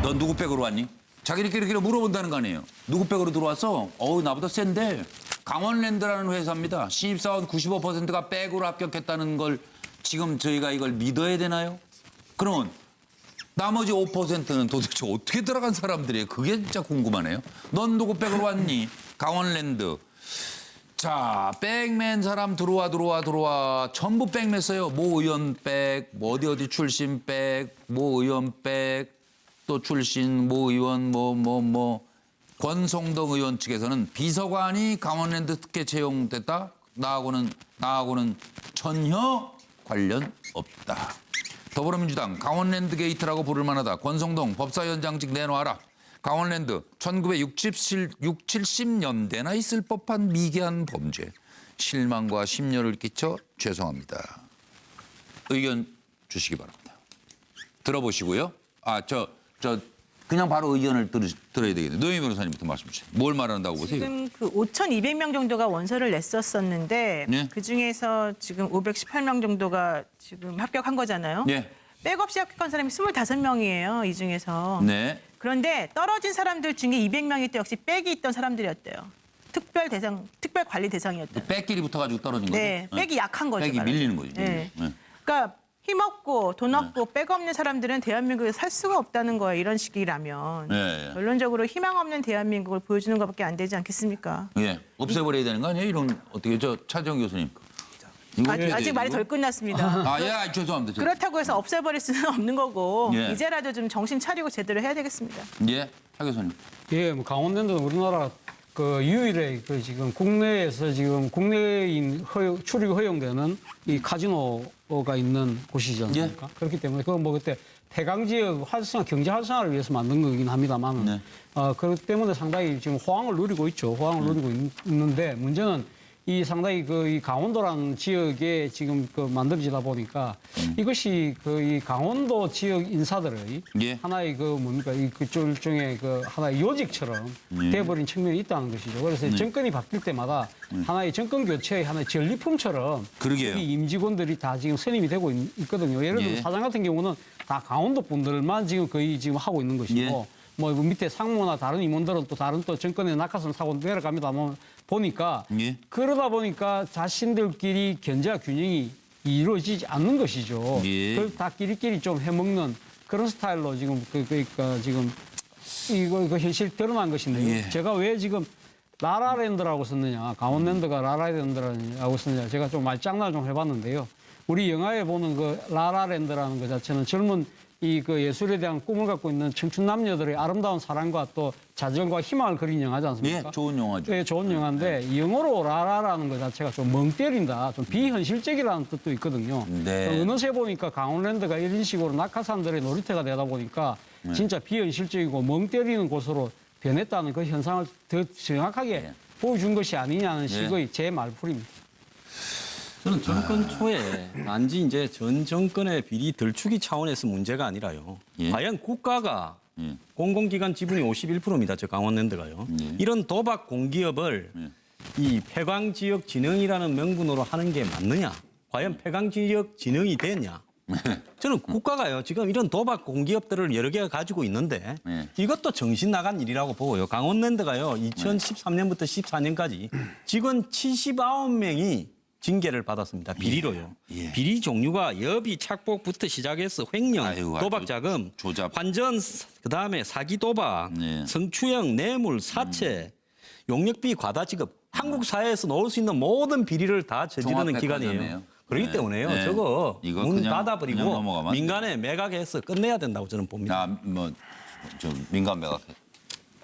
넌 누구 백으로 왔니? 자기들끼리 물어본다는 거 아니에요. 누구 백으로 들어왔어? 나보다 센데. 강원랜드라는 회사입니다. 신입사원 95%가 백으로 합격했다는 걸 지금 저희가 이걸 믿어야 되나요? 그러면 나머지 5%는 도대체 어떻게 들어간 사람들이에요? 그게 진짜 궁금하네요. 넌 누구 백으로 왔니? 강원랜드. 자, 백맨 사람 들어와. 전부 백맨어요. 모 의원 백, 뭐 어디 출신 백, 모 의원 백, 또 출신 모 의원 권성동 의원 측에서는 비서관이 강원랜드 특혜 채용됐다. 나하고는 전혀 관련 없다. 더불어민주당 강원랜드 게이트라고 부를 만하다. 권성동 법사위원장직 내놓아라. 강원랜드 1960-70년대나 있을 법한 미개한 범죄. 실망과 심려를 끼쳐 죄송합니다. 의견 주시기 바랍니다. 들어보시고요. 그냥 바로 의견을 들어야 되겠네요. 노영희 변호사님부터 말씀 주세요. 뭘 말한다고 보세요? 지금 그 5,200명 정도가 원서를 냈었었는데 네. 그중에서 지금 518명 정도가 지금 합격한 거잖아요. 네. 백 없이 합격한 사람이 25명이에요. 이 중에서. 네. 그런데 떨어진 사람들 중에 200명이 또 역시 백이 있던 사람들이었대요. 특별 관리 대상이었대요. 백끼리 붙어가지고 떨어진 거죠? 네, 백이 약한 거죠. 백이 말하자면. 밀리는 거죠. 네. 네. 그러니까 힘없고 돈 없고 백 없는 사람들은 대한민국에 살 수가 없다는 거예요. 이런 식이라면. 네. 결론적으로 희망 없는 대한민국을 보여주는 것밖에 안 되지 않겠습니까? 예, 없애버려야 되는 거 아니에요? 이런 어떻게 차정 교수님? 아직 말이 덜 끝났습니다. 죄송합니다. 그렇다고 해서 없애버릴 수는 없는 거고 예. 이제라도 좀 정신 차리고 제대로 해야 되겠습니다. 예, 차 교수님. 예, 뭐 강원랜드는 우리나라 그 유일의 그 지금 국내에서 지금 국내인 출입이 허용되는 이 카지노가 있는 곳이지 않습니까? 그렇기 때문에 그건 뭐 그때 태강 지역 활성화, 경제 활성화를 위해서 만든 거긴 합니다만, 네. 그렇기 때문에 상당히 지금 호황을 누리고 있죠. 호황을 누리고 있는데 문제는 이 상당히 이 강원도라는 지역에 지금 만들어지다 보니까 이것이 이 강원도 지역 인사들의 예. 하나의 뭡니까 일종의 하나의 요직처럼 돼버린 측면이 있다는 것이죠. 그래서 정권이 바뀔 때마다 하나의 정권 교체의 하나의 전리품처럼 그러게요. 이 임직원들이 다 지금 선임이 되고 있거든요. 예를 들어 예. 사장 같은 경우는 다 강원도 분들만 지금 거의 지금 하고 있는 것이고. 예. 뭐 밑에 상무나 다른 임원들은 또 다른 정권의 낙하산 타고 내려갑니다. 보니까 예. 그러다 보니까 자신들끼리 견제와 균형이 이루어지지 않는 것이죠. 예. 그걸 다 끼리끼리 좀 해먹는 그런 스타일로 지금 그러니까 지금 이거 현실 드러난 것인데요. 예. 제가 왜 지금 라라랜드라고 썼느냐, 강원랜드가 라라랜드라고 썼느냐, 제가 좀 말장난 좀 해봤는데요. 우리 영화에 보는 그 라라랜드라는 것 자체는 젊은 예술에 대한 꿈을 갖고 있는 청춘 남녀들의 아름다운 사랑과 또 자절과 희망을 그린 영화지 않습니까? 예, 좋은 영화죠. 네, 좋은 영화인데 영어로 라라라는 것 자체가 좀 멍 때린다, 좀 비현실적이라는 뜻도 있거든요. 네. 어느새 보니까 강원랜드가 이런 식으로 낙하산들의 놀이터가 되다 보니까 진짜 비현실적이고 멍 때리는 곳으로 변했다는 그 현상을 더 정확하게 보여준 것이 아니냐는 식의 제 말풀이입니다. 저는 정권 초에 단지 이제 전 정권의 비리 덜추기 차원에서 문제가 아니라요. 예. 과연 국가가 공공기관 지분이 51%입니다. 저 강원랜드가요. 이런 도박 공기업을 이 폐광지역진흥이라는 명분으로 하는 게 맞느냐? 과연 폐광지역진흥이 되냐? 저는 국가가요. 지금 이런 도박 공기업들을 여러 개가 가지고 있는데 이것도 정신 나간 일이라고 보고요. 강원랜드가요. 2013년부터 14년까지 직원 79명이 징계를 받았습니다. 비리로요. 예. 비리 종류가 여비, 착복부터 시작해서 횡령, 아이고, 도박자금, 조잡. 환전, 그다음에 사기 도박, 예. 성추행, 뇌물, 사채, 용역비 과다 지급. 한국 사회에서 놓을 수 있는 모든 비리를 다 저지르는 기관이에요. 종합백과점이에요. 그렇기 네. 때문에요. 네. 저거 이거 문 그냥 닫아버리고 넘어가면 안 돼요. 민간에 매각해서 끝내야 된다고 저는 봅니다. 민간 매각.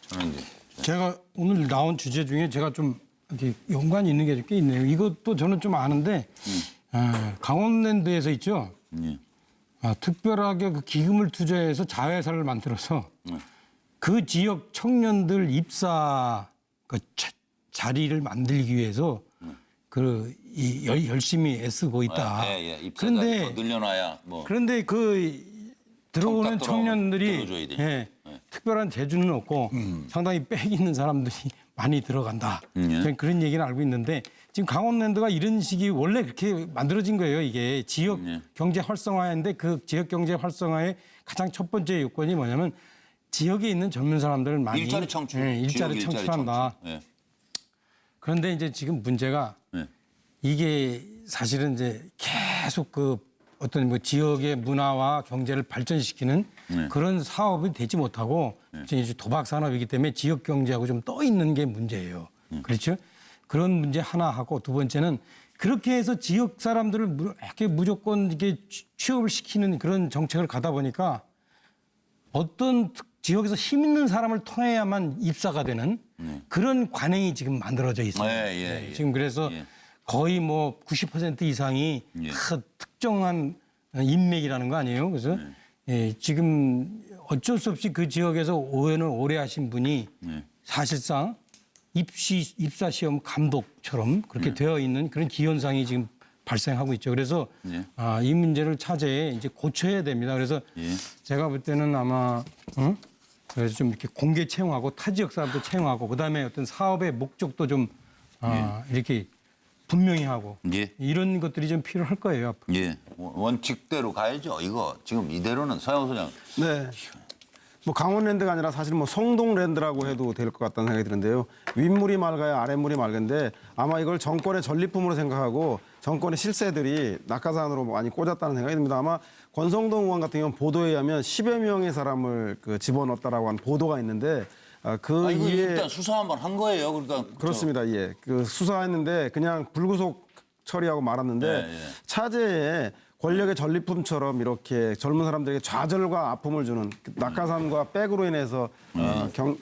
저는 이제 제가 오늘 나온 주제 중에 제가 좀 이렇게 연관이 있는 게 꽤 있네요. 이것도 저는 좀 아는데 강원랜드에서 있죠. 예. 특별하게 그 기금을 투자해서 자회사를 만들어서 그 지역 청년들 입사 자리를 만들기 위해서 열심히 애쓰고 있다. 그런데 늘려놔야 뭐. 그런데 들어오는 청탁 청년들이 들어줘야 되니까. 특별한 재주는 없고 상당히 빽 있는 사람들이 많이 들어간다. 저는 그런 얘기는 알고 있는데 지금 강원랜드가 이런 식이 원래 그렇게 만들어진 거예요. 이게 지역 경제 활성화인데 그 지역 경제 활성화의 가장 첫 번째 요건이 뭐냐면 지역에 있는 젊은 사람들을 많이 일자리 창출, 일자리 지역 창출한다. 창출. 예. 그런데 이제 지금 문제가 예. 이게 사실은 이제 계속 그 어떤 뭐 지역의 문화와 경제를 발전시키는 그런 사업이 되지 못하고 이제 도박 산업이기 때문에 지역 경제하고 좀 떠 있는 게 문제예요. 그렇죠? 그런 문제 하나 하고 두 번째는 그렇게 해서 지역 사람들을 이렇게 무조건 이게 취업을 시키는 그런 정책을 가다 보니까 어떤 지역에서 힘 있는 사람을 통해야만 입사가 되는 그런 관행이 지금 만들어져 있어요. 예. 지금 그래서 예. 거의 뭐 90% 이상이 예. 다 특정한 인맥이라는 거 아니에요. 그래서 예, 지금 어쩔 수 없이 그 지역에서 오해는 오래 하신 분이 사실상 입사 시험 감독처럼 그렇게 되어 있는 그런 기현상이 지금 발생하고 있죠. 그래서 이 문제를 차제에 이제 고쳐야 됩니다. 그래서 제가 볼 때는 아마 그래서 좀 이렇게 공개 채용하고 타 지역 사람도 채용하고 그다음에 어떤 사업의 목적도 좀 이렇게 분명히 하고 예. 이런 것들이 좀 필요할 거예요. 앞으로. 예. 원칙대로 가야죠. 이거 지금 이대로는 서영 소장. 네. 뭐 강원랜드가 아니라 사실 뭐 성동랜드라고 해도 될 것 같다는 생각이 드는데요. 윗물이 맑아야 아랫물이 맑은데 아마 이걸 정권의 전리품으로 생각하고 정권의 실세들이 낙하산으로 많이 꽂았다는 생각이 듭니다. 아마 권성동 의원 같은 경우는 보도에 의하면 10여 명의 사람을 그 집어넣었다라고 하는 보도가 있는데 그 이거 이에 일단 수사 한번 한 거예요. 그러니까 그렇습니다. 예. 그 수사했는데 그냥 불구속 처리하고 말았는데 예. 차제에 권력의 전리품처럼 이렇게 젊은 사람들에게 좌절과 아픔을 주는 낙하산과 백으로 인해서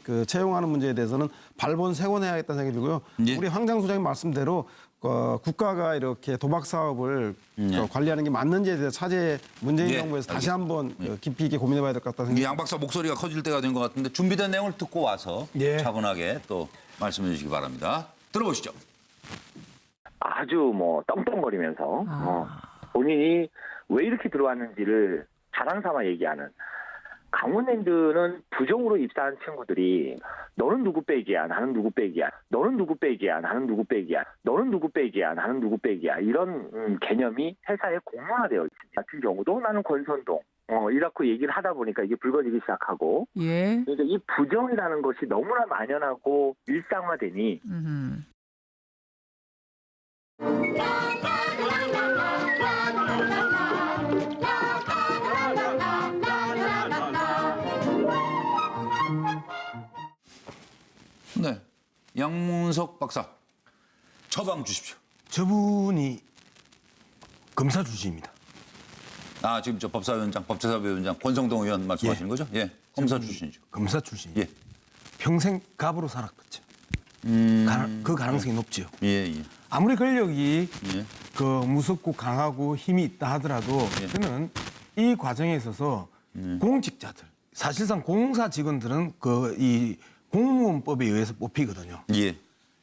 그 채용하는 문제에 대해서는 발본색원해야겠다는 생각이 들고요. 예. 우리 황장 소장님 말씀대로 국가가 이렇게 도박 사업을 관리하는 게 맞는지에 대해서 차제에 문재인 예. 정부에서 다시 한번 깊이 있게 고민해봐야 될 것 같다는 생각이 양 박사 목소리가 커질 때가 된 것 같은데 준비된 내용을 듣고 와서 예. 차분하게 또 말씀해 주시기 바랍니다. 들어보시죠. 아주 뭐 떵떵거리면서 본인이 왜 이렇게 들어왔는지를 자랑 삼아 얘기하는 강원랜드는 부정으로 입사한 친구들이 너는 누구 빼기야 나는 누구 빼기야 너는 누구 빼기야 나는 누구 빼기야 너는 누구 빼기야 나는 누구 빼기야 이런 개념이 회사에 공론화되어 있습니다. 같은 경우도 나는 권선동 이렇게 얘기를 하다 보니까 이게 불거지기 시작하고 예. 그러니까 이 부정이라는 것이 너무나 만연하고 일상화되니 네. 양문석 박사. 처방 주십시오. 저분이 검사 출신입니다. 아, 지금 저 법사위원장, 법제사위원장 권성동 의원 말씀하시는 거죠? 예. 검사 출신이죠. 검사 출신. 예. 평생 갑으로 살았겠죠. 그 가능성이 높죠. 예. 아무리 권력이 예. 그 무섭고 강하고 힘이 있다 하더라도 저는 이 과정에 있어서 공직자들 사실상 공사 직원들은 그 이 공무원법에 의해서 뽑히거든요. 예.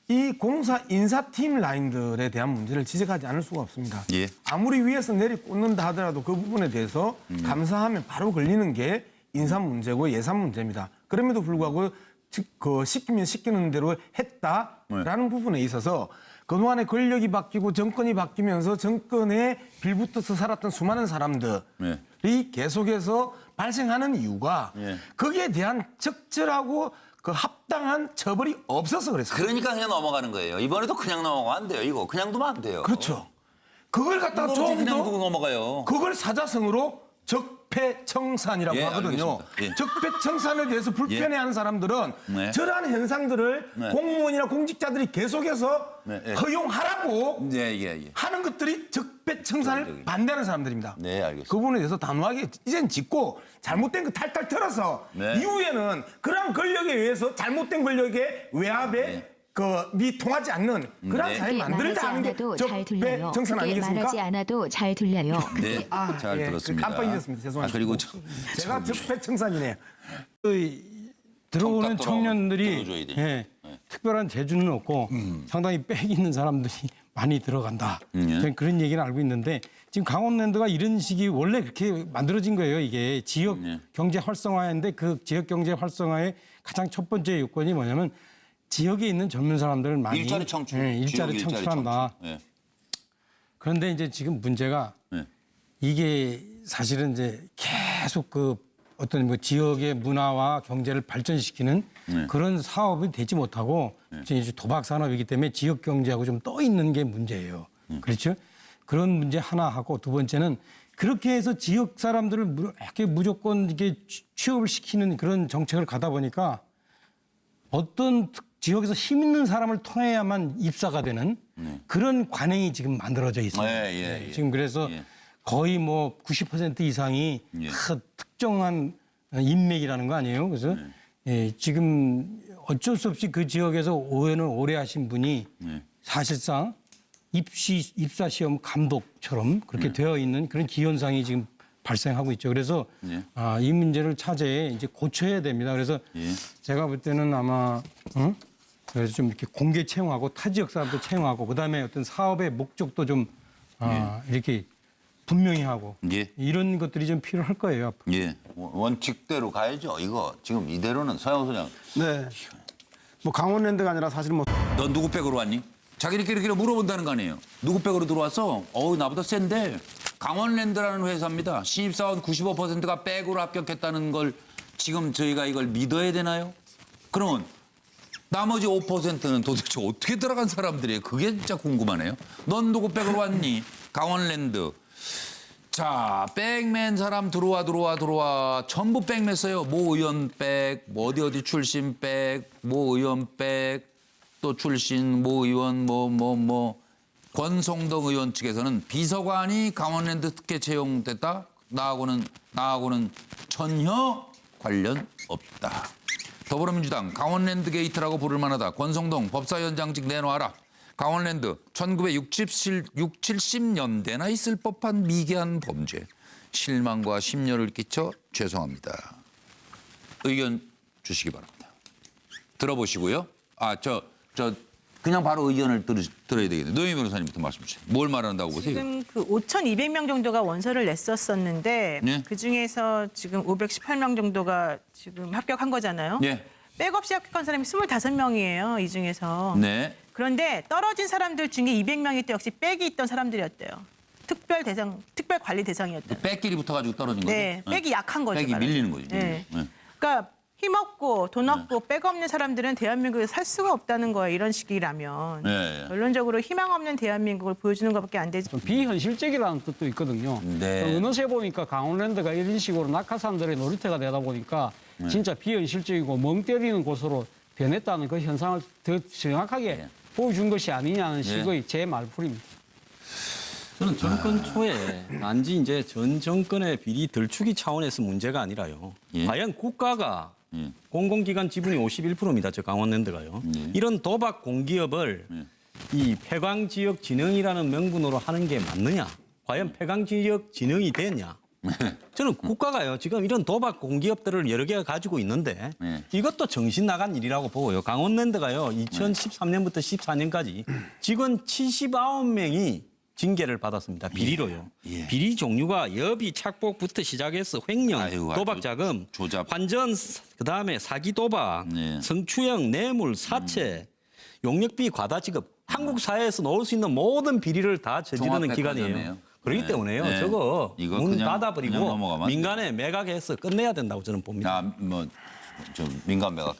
이 공사 인사팀 라인들에 대한 문제를 지적하지 않을 수가 없습니다. 예. 아무리 위에서 내리 꽂는다 하더라도 그 부분에 대해서 감사하면 바로 걸리는 게 인사 문제고 예산 문제입니다. 그럼에도 불구하고 그 시키면 시키는 대로 했다라는 부분에 있어서 그동안에 권력이 바뀌고 정권이 바뀌면서 정권에 빌붙어서 살았던 수많은 사람들이 계속해서 발생하는 이유가 거기에 대한 적절하고 그 합당한 처벌이 없어서 그랬어요. 그러니까 그냥 넘어가는 거예요. 이번에도 그냥 넘어가면 안 돼요. 이거 그냥 두면 안 돼요. 그렇죠. 그걸 갖다가 이거는 좀 그냥 두고 더 넘어가요. 그걸 사자성어로 적폐청산이라고 예, 하거든요. 알겠습니다. 예. 적폐청산에 대해서 불편해하는 사람들은 네. 저러한 현상들을 네. 공무원이나 공직자들이 계속해서 네. 허용하라고 예. 하는 것들이 적폐청산을 반대하는 사람들입니다. 네, 알겠습니다. 그 부분에 대해서 단호하게 이젠 짚고 잘못된 거 탈탈 털어서 네. 이후에는 그러한 권력에 의해서 잘못된 권력의 외압에 미 통하지 않는 그런 네. 사회 만들자 하는 게 적폐청산 아니겠습니까? 말하지 않아도 잘 들려요. 네. 잘 들었습니다. 깜빡 잊었습니다. 죄송합니다. 그리고 제가 적폐청산이네요. 들어오는 청탁 청년들이 들어줘야 되니까. 특별한 재주는 없고 상당히 빽 있는 사람들이 많이 들어간다. 저는 그런 얘기는 알고 있는데 지금 강원랜드가 이런 식이 원래 그렇게 만들어진 거예요. 이게 지역 경제 활성화인데 그 지역 경제 활성화의 가장 첫 번째 요건이 뭐냐면 지역에 있는 젊은 사람들을 많이 일자리 창출. 일자리 지역 창출한다. 창출. 예. 그런데 이제 지금 문제가 이게 사실은 이제 계속 그 어떤 뭐 지역의 문화와 경제를 발전시키는 그런 사업이 되지 못하고 이제 도박 산업이기 때문에 지역 경제하고 좀 떠 있는 게 문제예요. 그렇죠? 그런 문제 하나 하고 두 번째는 그렇게 해서 지역 사람들을 이렇게 무조건 이렇게 취업을 시키는 그런 정책을 가다 보니까 어떤 지역에서 힘 있는 사람을 통해야만 입사가 되는 그런 관행이 지금 만들어져 있습니다. 예. 지금 그래서 예. 거의 뭐 90% 이상이 다 특정한 인맥이라는 거 아니에요. 그래서 예, 지금 어쩔 수 없이 그 지역에서 오해는 오래 하신 분이 사실상 입사 시험 감독처럼 그렇게 되어 있는 그런 기현상이 지금 발생하고 있죠. 그래서 이 문제를 차제에 이제 고쳐야 됩니다. 그래서 제가 볼 때는 아마 그래서 좀 이렇게 공개 채용하고 타 지역 사람도 채용하고 그다음에 어떤 사업의 목적도 좀 이렇게 분명히 하고 예. 이런 것들이 좀 필요할 거예요. 앞으로. 예. 원칙대로 가야죠. 이거 지금 이대로는 서영호 소장. 네. 뭐 강원랜드가 아니라 사실 뭐 넌 누구 백으로 왔니? 자기들끼리 물어본다는 거 아니에요. 누구 백으로 들어왔어? 나보다 센데. 강원랜드라는 회사입니다. 신입사원 95%가 백으로 합격했다는 걸 지금 저희가 이걸 믿어야 되나요? 그러면 나머지 5%는 도대체 어떻게 들어간 사람들이에요? 그게 진짜 궁금하네요. 넌 누구 백으로 왔니? 강원랜드. 자, 백맨 사람 들어와. 전부 백맨어요. 모 의원 백, 뭐 어디 출신 백, 모 의원 백, 또 출신 모 의원 권성동 의원 측에서는 비서관이 강원랜드 특혜 채용됐다. 나하고는 전혀 관련 없다. 더불어민주당 강원랜드 게이트라고 부를 만하다. 권성동 법사위원장직 내놓아라. 강원랜드 1970년대나 있을 법한 미개한 범죄. 실망과 심려를 끼쳐 죄송합니다. 의견 주시기 바랍니다. 들어보시고요. 그냥 바로 의견을 들어야 되겠네요. 노영희 변호사님부터 말씀 주세요. 뭘 말한다고 보세요? 지금 그 5,200명 정도가 원서를 냈었었는데 네. 그 중에서 지금 518명 정도가 지금 합격한 거잖아요. 네. 백 없이 합격한 사람이 25명이에요. 이 중에서. 네. 그런데 떨어진 사람들 중에 200명이 또 역시 백이 있던 사람들이었대요. 특별 관리 대상이었대요. 백끼리 붙어가지고 떨어진 거죠? 네, 백이 약한 거죠. 백이 말하자면. 밀리는 거죠. 네. 네. 그러니까 힘없고 돈 없고 백 없는 사람들은 대한민국에 살 수가 없다는 거예요. 이런 식이라면. 네. 결론적으로 희망 없는 대한민국을 보여주는 것밖에 안 되지. 좀 비현실적이라는 뜻도 있거든요. 네. 어느새 보니까 강원랜드가 이런 식으로 낙하산들의 놀이터가 되다 보니까 진짜 비현실적이고 멍 때리는 곳으로 변했다는 그 현상을 더 정확하게 보여준 것이 아니냐는 식의 제 말풀입니다. 저는 정권 초에 단지 이제 전 정권의 비리 들추기 차원에서 문제가 아니라요. 과연 국가가 공공기관 지분이 51%입니다. 저 강원랜드가요. 이런 도박 공기업을 이 폐광지역진흥이라는 명분으로 하는 게 맞느냐? 과연 폐광지역진흥이 됐냐? 저는 국가가요. 지금 이런 도박 공기업들을 여러 개가 가지고 있는데 이것도 정신 나간 일이라고 보고요. 강원랜드가요. 2013년부터 14년까지 직원 79명이 징계를 받았습니다. 비리로요. 비리 종류가 여비 착복부터 시작해서 횡령, 도박 자금, 조잡. 환전, 그다음에 사기 도박, 성추행, 뇌물, 사채, 용역비 과다 지급. 한국 사회에서 놓을 수 있는 모든 비리를 다 저지르는 기관이에요. 종합백화점이에요. 그렇기 네. 때문에요. 네. 저거 이거 문 그냥 닫아버리고 넘어가면 안 민간에 매각해서 끝내야 된다고 저는 봅니다. 민간 매각.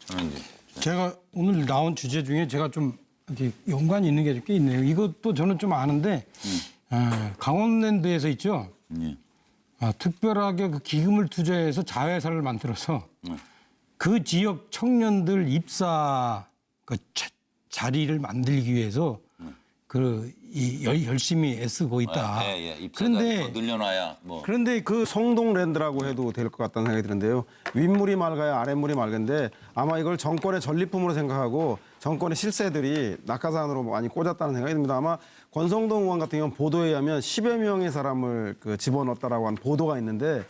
저는 이제 제가 오늘 나온 주제 중에 제가 좀 이렇게 연관이 있는 게 꽤 있네요. 이것도 저는 좀 아는데 강원랜드에서 있죠. 특별하게 그 기금을 투자해서 자회사를 만들어서 그 지역 청년들 입사 그 자리를 만들기 위해서 열심히 애쓰고 있다. 그런데 늘려놔야 뭐. 그런데 그 성동랜드라고 해도 될 것 같다는 생각이 드는데요. 윗물이 맑아야 아랫물이 맑은데 아마 이걸 정권의 전리품으로 생각하고 정권의 실세들이 낙하산으로 많이 꽂았다는 생각이 듭니다. 아마 권성동 의원 같은 경우는 보도에 의하면 10여 명의 사람을 집어넣었다라고 한 보도가 있는데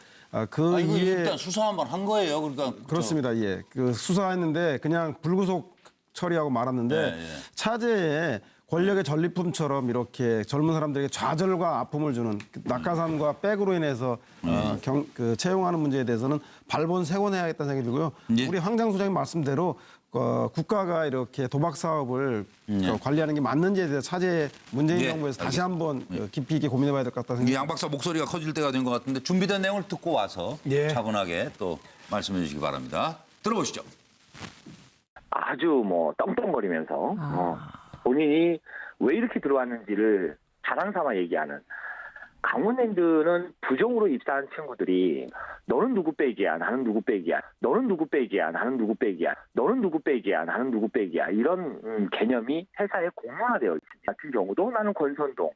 그 이거 이에 일단 수사 한번 한 거예요. 그러니까 그렇습니다. 예. 그 수사했는데 그냥 불구속 처리하고 말았는데 차제에 권력의 전리품처럼 이렇게 젊은 사람들에게 좌절과 아픔을 주는 낙하산과 백으로 인해서 채용하는 문제에 대해서는 발본색원해야겠다는 생각이 들고요. 예. 우리 황장 소장님 말씀대로 국가가 이렇게 도박 사업을 관리하는 게 맞는지에 대해서 차제 문재인 예, 정부에서 다시 한번 깊이 있게 고민해봐야 될 것 같다는 이 생각이 양 박사 목소리가 커질 때가 된 것 같은데 준비된 내용을 듣고 와서 예. 차분하게 또 말씀해 주시기 바랍니다. 들어보시죠. 아주 뭐 떵떵거리면서 본인이 왜 이렇게 들어왔는지를 자랑 삼아 얘기하는 강원랜드는 부정으로 입사한 친구들이 너는 누구 빼기야 나는 누구 빼기야 너는 누구 빼기야 나는 누구 빼기야 너는 누구 빼기야 나는 누구 빼기야 이런 개념이 회사에 공론화되어 있습니다. 같은 경우도 나는 권선동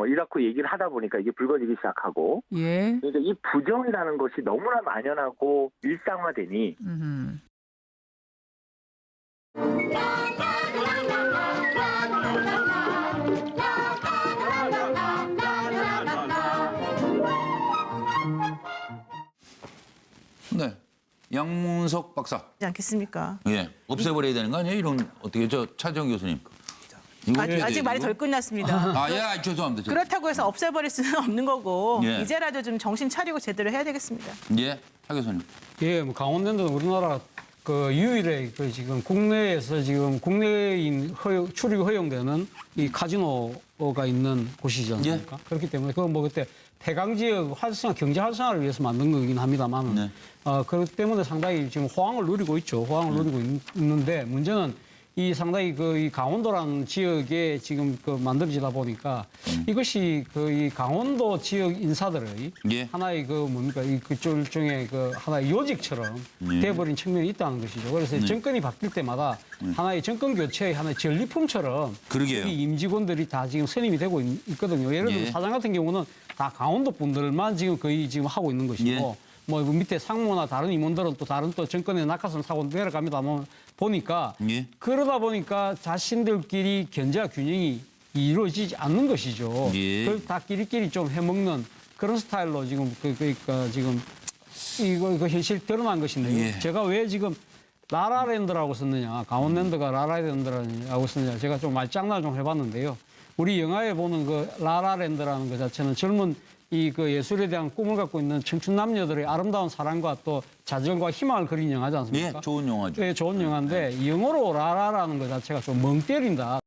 이렇게 얘기를 하다 보니까 이게 불거지기 시작하고 예. 그러니까 이 부정이라는 것이 너무나 만연하고 일상화되니 네, 양문석 박사. 하지 않겠습니까? 예, 없애버려야 되는 거 아니에요? 이런 어떻게 차정 교수님. 이거 어떻게 아직 돼요, 말이 이거? 덜 끝났습니다. 아, 예, 죄송합니다. 그렇다고 해서 없애버릴 수는 없는 거고 예. 이제라도 좀 정신 차리고 제대로 해야 되겠습니다. 예, 차 교수님. 예, 뭐 강원랜드는 우리나라 그 유일의 그 지금 국내에서 지금 국내인 출입이 허용되는 이 카지노가 있는 곳이지 않습니까? 그렇기 때문에 그건 뭐 그때 폐강 지역 활성화, 경제 활성화를 위해서 만든 거긴 합니다만, 네. 그렇기 때문에 상당히 지금 호황을 누리고 있죠. 호황을 누리고 있는데 문제는 이 상당히 그 이 강원도라는 지역에 지금 그 만들어지다 보니까 이것이 그 이 강원도 지역 인사들의 예. 하나의 그 뭡니까 이 그쪽 일종의 그 하나의 요직처럼 돼버린 측면이 있다는 것이죠. 그래서 정권이 바뀔 때마다 하나의 정권 교체의 하나의 전리품처럼 그러게요. 이 임직원들이 다 지금 선임이 되고 있거든요. 예를 들면 예. 사장 같은 경우는 다 강원도 분들만 지금 거의 지금 하고 있는 것이고. 예. 뭐 밑에 상무나 다른 임원들은 또 다른 또 정권의 낙하산 사고 내려갑니다만 보니까 예. 그러다 보니까 자신들끼리 견제와 균형이 이루어지지 않는 것이죠. 예. 그걸 다 끼리끼리 좀 해먹는 그런 스타일로 지금 그러니까 지금 이거 현실 드러난 것인데요. 예. 제가 왜 지금 라라랜드라고 썼느냐, 강원랜드가 라라랜드라고 썼느냐, 제가 좀 말장난 좀 해봤는데요. 우리 영화에 보는 그 라라랜드라는 것 자체는 젊은 이 그 예술에 대한 꿈을 갖고 있는 청춘 남녀들의 아름다운 사랑과 또 좌절과 희망을 그린 영화지 않습니까? 예, 좋은 영화죠. 예, 좋은 영화인데 영어로 라라라는 것 자체가 좀 멍 때린다.